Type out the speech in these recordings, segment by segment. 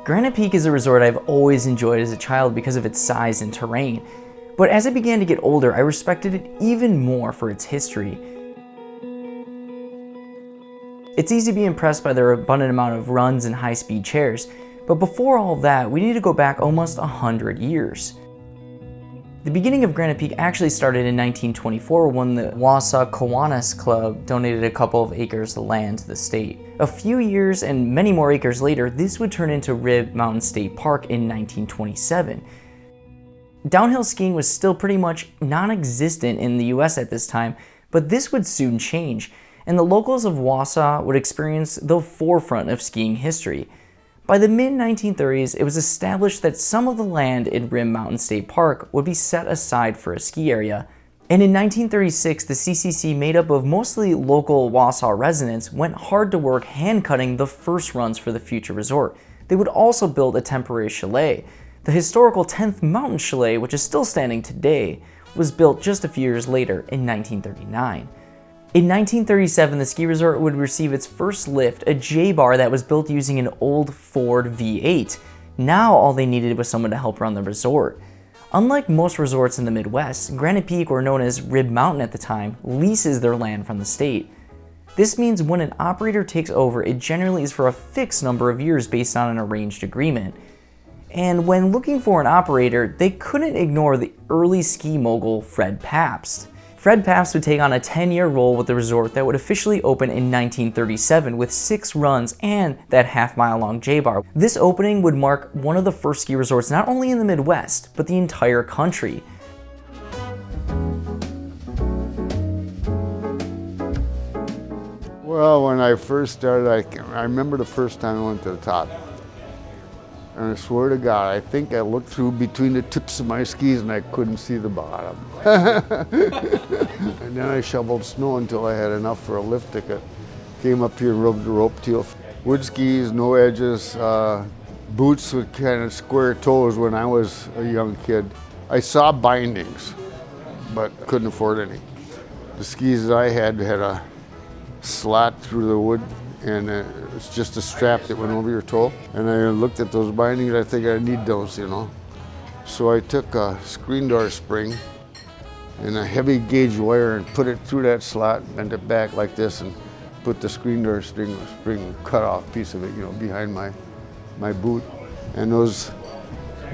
Granite Peak is a resort I've always enjoyed as a child because of its size and terrain, but as I began to get older, I respected it even more for its history. It's easy to be impressed by their abundant amount of runs and high-speed chairs, but before all of that, we need to go back almost 100 years. The beginning of Granite Peak actually started in 1924 when the Wausau Kiwanis Club donated a couple of acres of land to the state. A few years and many more acres later, this would turn into Rib Mountain State Park in 1927. Downhill skiing was still pretty much non-existent in the US at this time, but this would soon change, and the locals of Wausau would experience the forefront of skiing history. By the mid-1930s, it was established that some of the land in Rib Mountain State Park would be set aside for a ski area. And in 1936, the CCC, made up of mostly local Wausau residents, went hard to work hand-cutting the first runs for the future resort. They would also build a temporary chalet. The historical 10th Mountain Chalet, which is still standing today, was built just a few years later in 1939. In 1937, the ski resort would receive its first lift, a J-bar that was built using an old Ford V8. Now all they needed was someone to help run the resort. Unlike most resorts in the Midwest, Granite Peak, or known as Rib Mountain at the time, leases their land from the state. This means when an operator takes over, it generally is for a fixed number of years based on an arranged agreement. And when looking for an operator, they couldn't ignore the early ski mogul Fred Pabst. Fred Pabst would take on a 10-year role with the resort that would officially open in 1937 with 6 runs and that half-mile-long J-bar. This opening would mark one of the first ski resorts not only in the Midwest, but the entire country. Well, when I first started, I remember the first time I went to the top. And I swear to God, I think I looked through between the tips of my skis and I couldn't see the bottom. And then I shoveled snow until I had enough for a lift ticket. Came up here and rubbed the rope till wood skis, no edges, boots with kind of square toes when I was a young kid. I saw bindings, but couldn't afford any. The skis that I had a slot through the wood, and it's just a strap that went over your toe. And I looked at those bindings, I think I need those, you know. So I took a screen door spring and a heavy gauge wire and put it through that slot, bent it back like this, and put the screen door spring cut off piece of it, you know, behind my boot. And those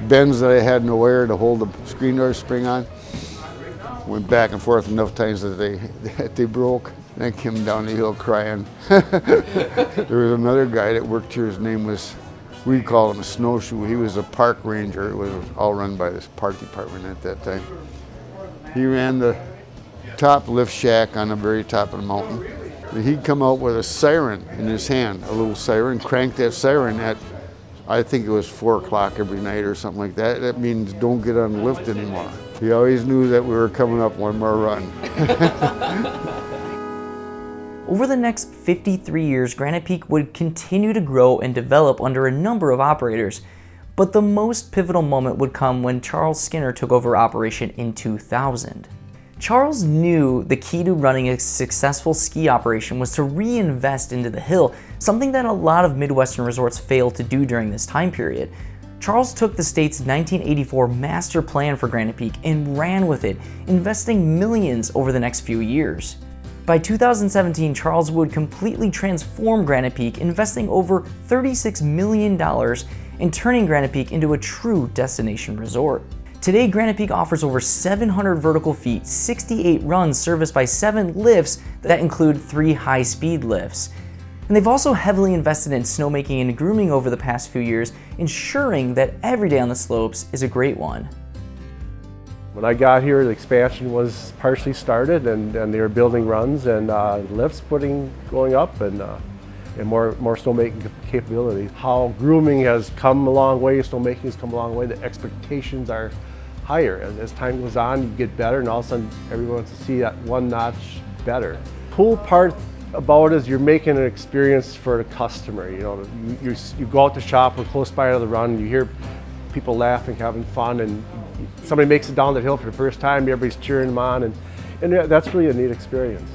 bends that I had in the wire to hold the screen door spring on went back and forth enough times that they broke. And I came down the hill crying. There was another guy that worked here, his name was, we called him a snowshoe. He was a park ranger. It was all run by this park department at that time. He ran the top lift shack on the very top of the mountain. And he'd come out with a siren in his hand, a little siren, crank that siren at, I think it was 4 o'clock every night or something like that. That means don't get on the lift anymore. He always knew that we were coming up one more run. Over the next 53 years, Granite Peak would continue to grow and develop under a number of operators, but the most pivotal moment would come when Charles Skinner took over operation in 2000. Charles knew the key to running a successful ski operation was to reinvest into the hill, something that a lot of Midwestern resorts failed to do during this time period. Charles took the state's 1984 master plan for Granite Peak and ran with it, investing millions over the next few years. By 2017, Charles would completely transform Granite Peak, investing over $36 million and turning Granite Peak into a true destination resort. Today, Granite Peak offers over 700 vertical feet, 68 runs serviced by 7 lifts that include 3 high-speed lifts. And they've also heavily invested in snowmaking and grooming over the past few years, ensuring that every day on the slopes is a great one. When I got here, the expansion was partially started, and they were building runs and lifts going up, and more snowmaking capability. How grooming has come a long way, snowmaking has come a long way. The expectations are higher. As time goes on, you get better, and all of a sudden, everyone wants to see that one notch better. Cool part about it is you're making an experience for the customer. You know, you go out to shop, we're close by to the run, you hear people laughing, having fun, and somebody makes it down the hill for the first time, everybody's cheering them on, and that's really a neat experience.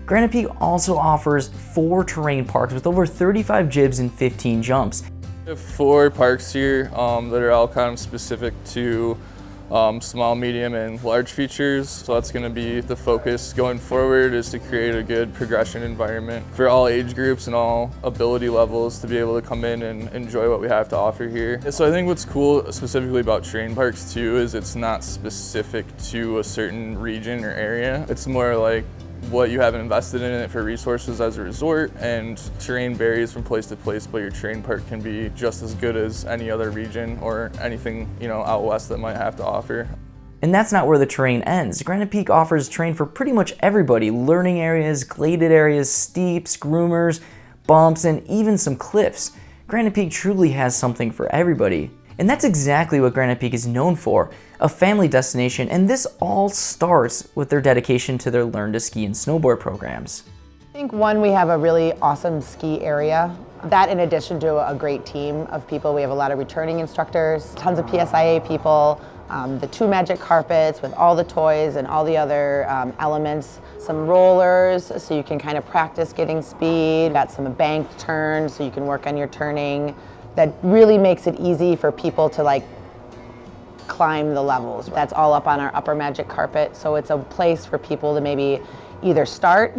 Granite Peak also offers 4 terrain parks with over 35 jibs and 15 jumps. We have 4 parks here that are all kind of specific to small, medium, and large features. So that's going to be the focus going forward, is to create a good progression environment for all age groups and all ability levels to be able to come in and enjoy what we have to offer here. So I think what's cool specifically about terrain parks too is it's not specific to a certain region or area. It's more like what you have invested in it for resources as a resort, and terrain varies from place to place, but your terrain park can be just as good as any other region or anything, you know, out west that might have to offer. And that's not where the terrain ends. Granite Peak offers terrain for pretty much everybody: learning areas, graded areas, steeps, groomers, bumps, and even some cliffs. Granite Peak truly has something for everybody. And that's exactly what Granite Peak is known for, a family destination, and this all starts with their dedication to their Learn to Ski and Snowboard programs. I think one, we have a really awesome ski area. That in addition to a great team of people. We have a lot of returning instructors, tons of PSIA people, the 2 magic carpets with all the toys and all the other elements, some rollers so you can kind of practice getting speed, got some banked turns so you can work on your turning. That really makes it easy for people to like climb the levels. That's all up on our upper magic carpet, so it's a place for people to maybe either start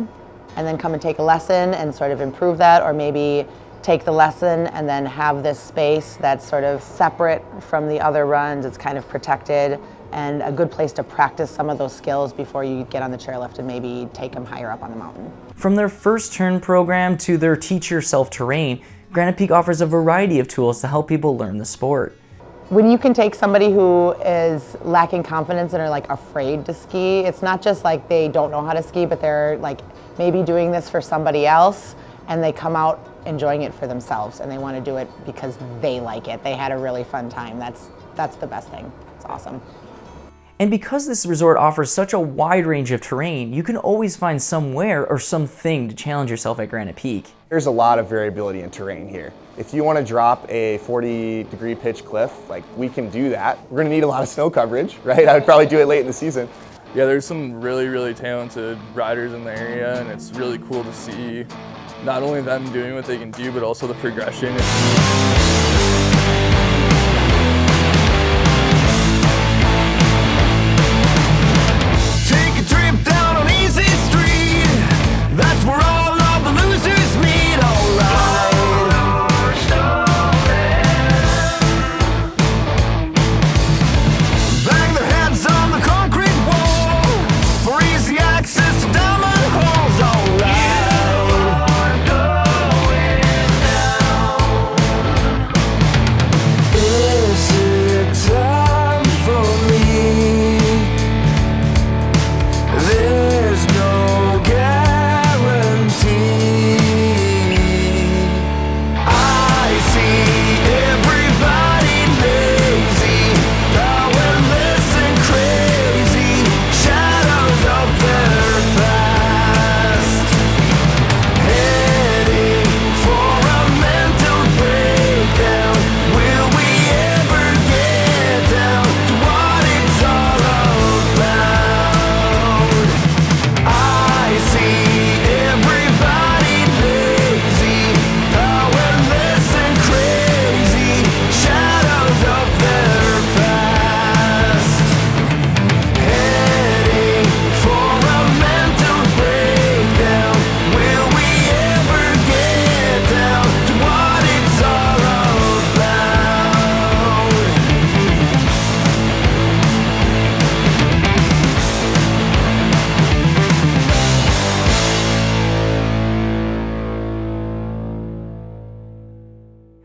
and then come and take a lesson and sort of improve that, or maybe take the lesson and then have this space that's sort of separate from the other runs. It's kind of protected and a good place to practice some of those skills before you get on the chairlift and maybe take them higher up on the mountain. From their first turn program to their Teach Yourself terrain, Granite Peak offers a variety of tools to help people learn the sport. When you can take somebody who is lacking confidence and are like afraid to ski, it's not just like they don't know how to ski, but they're like maybe doing this for somebody else and they come out enjoying it for themselves and they want to do it because they like it. They had a really fun time. That's the best thing. It's awesome. And because this resort offers such a wide range of terrain, you can always find somewhere or something to challenge yourself at Granite Peak. There's a lot of variability in terrain here. If you want to drop a 40-degree pitch cliff, like we can do that. We're going to need a lot of snow coverage, right? I would probably do it late in the season. Yeah, there's some really, really talented riders in the area, and it's really cool to see not only them doing what they can do, but also the progression.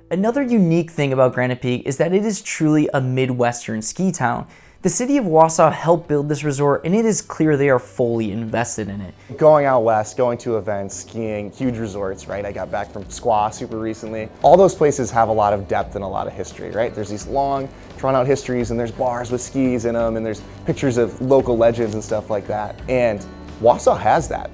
Another unique thing about Granite Peak is that it is truly a Midwestern ski town. The city of Wausau helped build this resort, and it is clear they are fully invested in it. Going out west, going to events, skiing, huge resorts, right? I got back from Squaw super recently. All those places have a lot of depth and a lot of history, right? There's these long, drawn-out histories, and there's bars with skis in them, and there's pictures of local legends and stuff like that. And Wausau has that.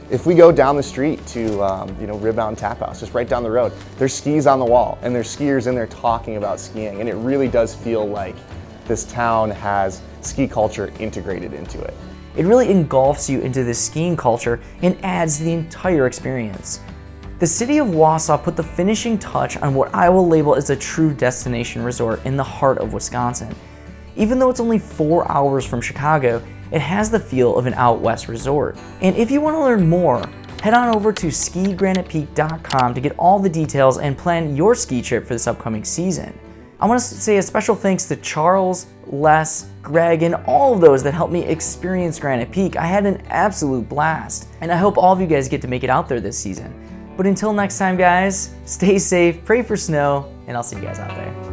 If we go down the street to Ribbound Tap House, just right down the road, there's skis on the wall, and there's skiers in there talking about skiing, and it really does feel like this town has ski culture integrated into it. It really engulfs you into the skiing culture and adds to the entire experience. The city of Wausau put the finishing touch on what I will label as a true destination resort in the heart of Wisconsin. Even though it's only 4 hours from Chicago, it has the feel of an out west resort. And if you want to learn more, head on over to skigranitepeak.com to get all the details and plan your ski trip for this upcoming season. I want to say a special thanks to Charles, Les, Greg, and all of those that helped me experience Granite Peak. I had an absolute blast, and I hope all of you guys get to make it out there this season. But until next time, guys, stay safe, pray for snow, and I'll see you guys out there.